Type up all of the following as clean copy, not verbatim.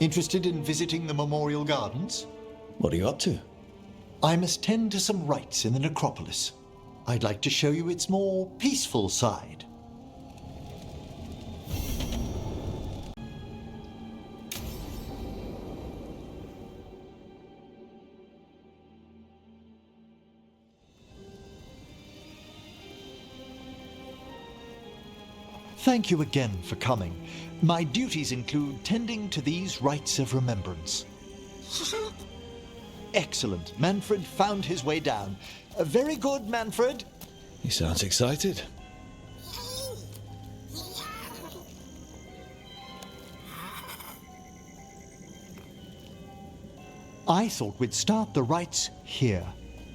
Interested in visiting the Memorial Gardens? What are you up to? I must tend to some rites in the necropolis. I'd like to show you its more peaceful side. Thank you again for coming. My duties include tending to these rites of remembrance. Excellent. Manfred found his way down. Very good, Manfred. He sounds excited. I thought we'd start the rites here.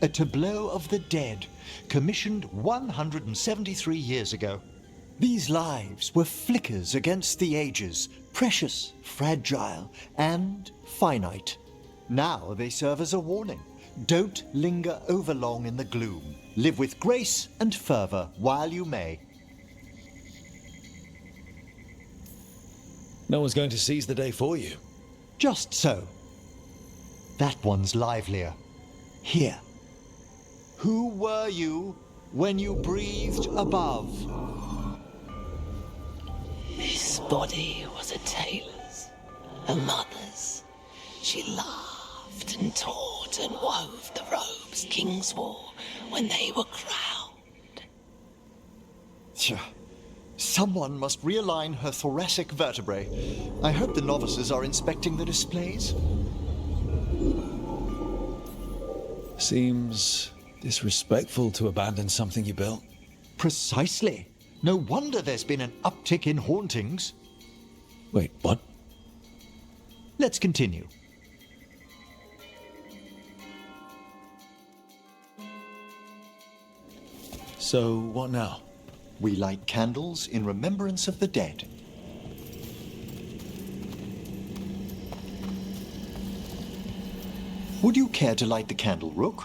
A tableau of the dead, commissioned 173 years ago. These lives were flickers against the ages, precious, fragile, and finite. Now they serve as a warning. Don't linger overlong in the gloom. Live with grace and fervor while you may. No one's going to seize the day for you. Just so. That one's livelier. Here. Who were you when you breathed above? This body was a tailor's, a mother's. She laughed and taught and wove the robes kings wore when they were crowned. Someone must realign her thoracic vertebrae. I hope the novices are inspecting the displays. Seems disrespectful to abandon something you built. Precisely. No wonder there's been an uptick in hauntings. Wait, what? Let's continue. So, what now? We light candles in remembrance of the dead. Would you care to light the candle, Rook?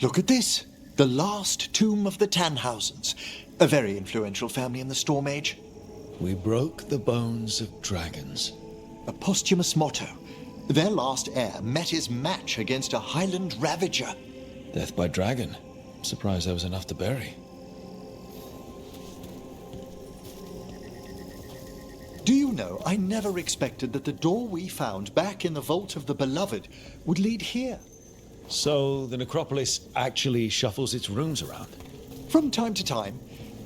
Look at this. The last tomb of the Tannhausens. A very influential family in the Storm Age. We broke the bones of dragons. A posthumous motto. Their last heir met his match against a Highland Ravager. Death by dragon. Surprised there was enough to bury. Do you know, I never expected that the door we found back in the Vault of the Beloved would lead here. So, the necropolis actually shuffles its rooms around? From time to time.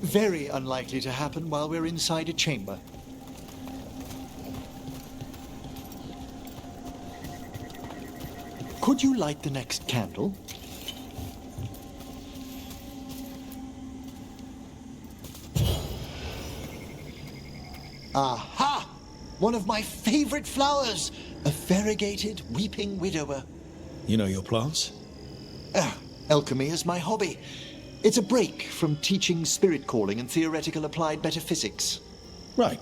Very unlikely to happen while we're inside a chamber. Could you light the next candle? Aha! One of my favorite flowers! A variegated weeping widower. You know your plants? Alchemy is my hobby. It's a break from teaching spirit calling and theoretical applied metaphysics. Right.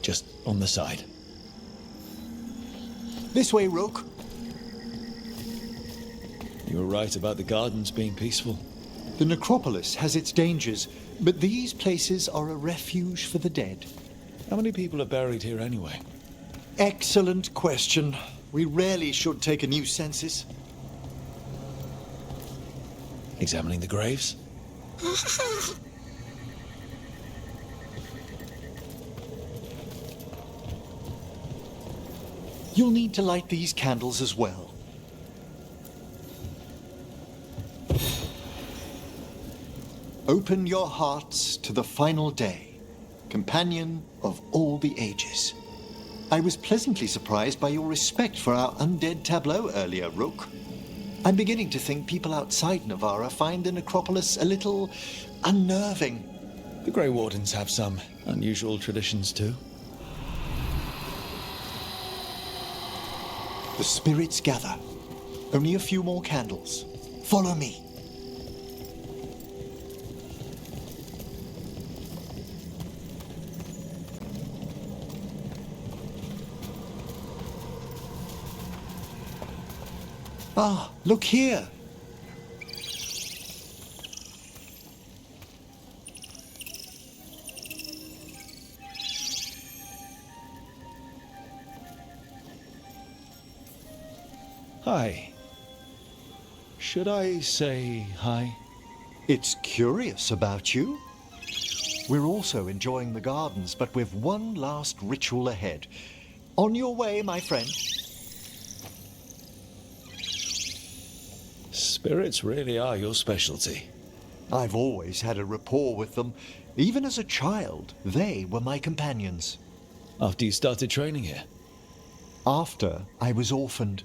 Just on the side. This way, Rook. You were right about the gardens being peaceful. The necropolis has its dangers, but these places are a refuge for the dead. How many people are buried here anyway? Excellent question. We rarely should take a new census. Examining the graves? You'll need to light these candles as well. Open your hearts to the final day, companion of all the ages. I was pleasantly surprised by your respect for our undead tableau earlier, Rook. I'm beginning to think people outside Navarra find the necropolis a little unnerving. The Grey Wardens have some unusual traditions too. The spirits gather. Only a few more candles. Follow me. Ah, look here. Hi. Should I say hi? It's curious about you. We're also enjoying the gardens, but we've one last ritual ahead. On your way, my friend. Spirits really are your specialty. I've always had a rapport with them. Even as a child, they were my companions. After you started training here? After I was orphaned.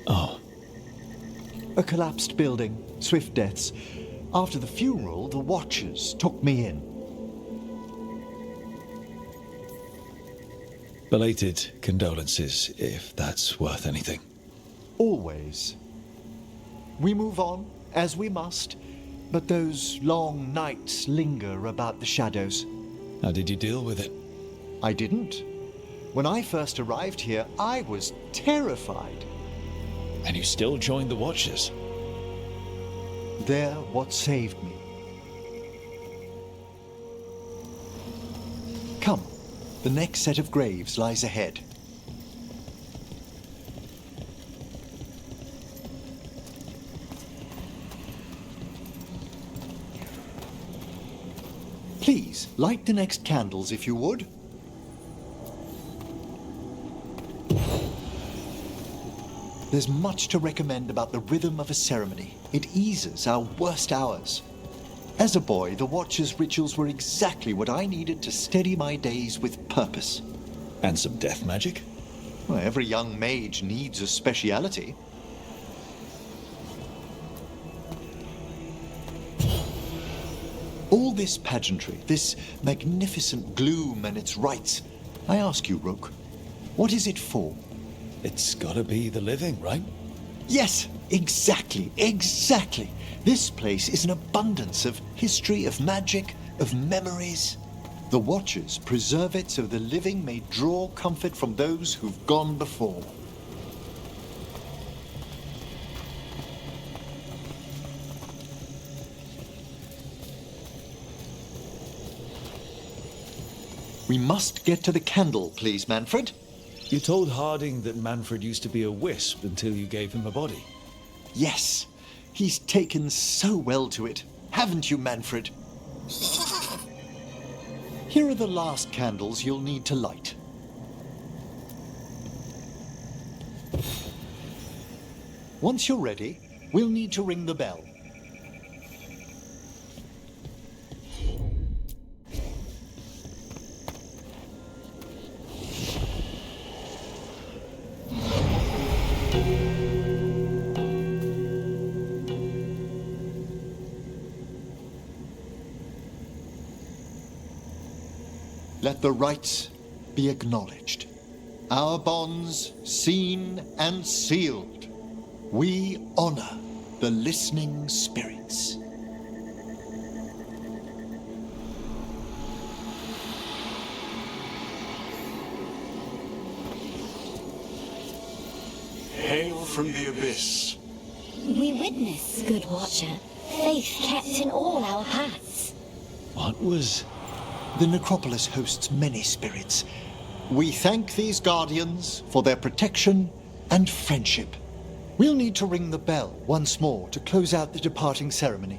Oh, A collapsed building, swift deaths. After the funeral, the Watchers took me in. belated condolences, if that's worth anything. Always. We move on, as we must, but those long nights linger about the shadows. How did you deal with it? I didn't. When I first arrived here, I was terrified. And you still joined the Watchers? They're what saved me. Come, the next set of graves lies ahead. Please, light the next candles if you would. There's much to recommend about the rhythm of a ceremony. It eases our worst hours. As a boy, the Watcher's rituals were exactly what I needed to steady my days with purpose. And some death magic? Well, every young mage needs a speciality. All this pageantry, this magnificent gloom and its rites, I ask you, Rook, what is it for? It's gotta be the living, right? Yes, exactly, exactly. This place is an abundance of history, of magic, of memories. The Watchers preserve it so the living may draw comfort from those who've gone before. We must get to the candle, please, Manfred. You told Harding that Manfred used to be a wisp until you gave him a body. Yes, he's taken so well to it. Haven't you, Manfred? Here are the last candles you'll need to light. Once you're ready, we'll need to ring the bell. Let the rites be acknowledged. Our bonds seen and sealed. We honor the listening spirits. Hail from the abyss. We witness, good Watcher, faith kept in all our paths. What was... The necropolis hosts many spirits. We thank these guardians for their protection and friendship. We'll need to ring the bell once more to close out the departing ceremony.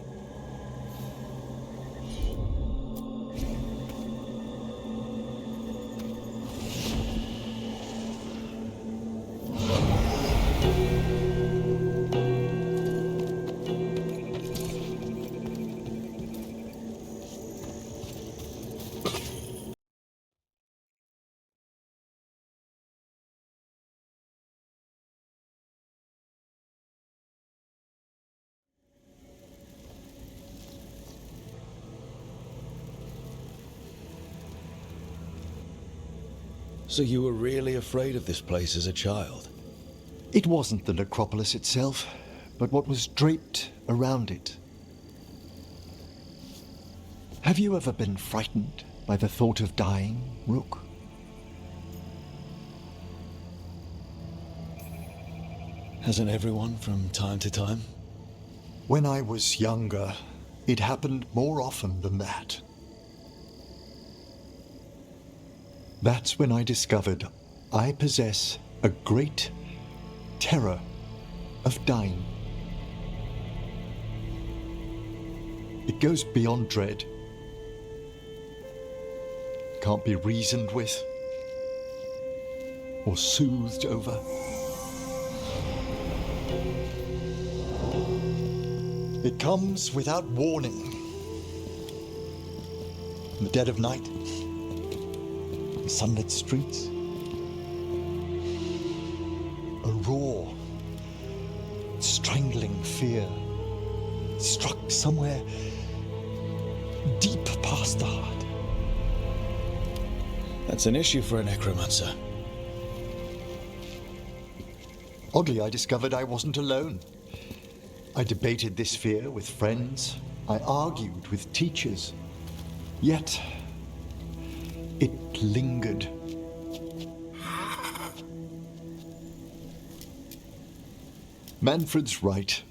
So you were really afraid of this place as a child? It wasn't the necropolis itself, but what was draped around it. Have you ever been frightened by the thought of dying, Rook? Hasn't everyone from time to time? When I was younger, it happened more often than that. That's when I discovered I possess a great terror of dying. It goes beyond dread. Can't be reasoned with or soothed over. It comes without warning. In the dead of night, in sunlit streets, a raw, strangling fear struck somewhere deep past the heart. That's an issue for a necromancer. Oddly, I discovered I wasn't alone. I debated this fear with friends. I argued with teachers. Yet, it lingered. Manfred's right.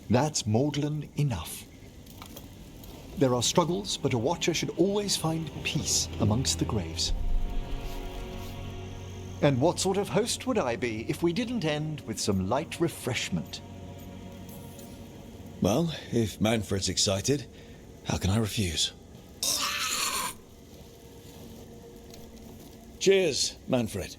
That's maudlin enough. There are struggles, but a watcher should always find peace amongst the graves. And what sort of host would I be if we didn't end with some light refreshment? Well, if Manfred's excited, how can I refuse? Cheers, Manfred.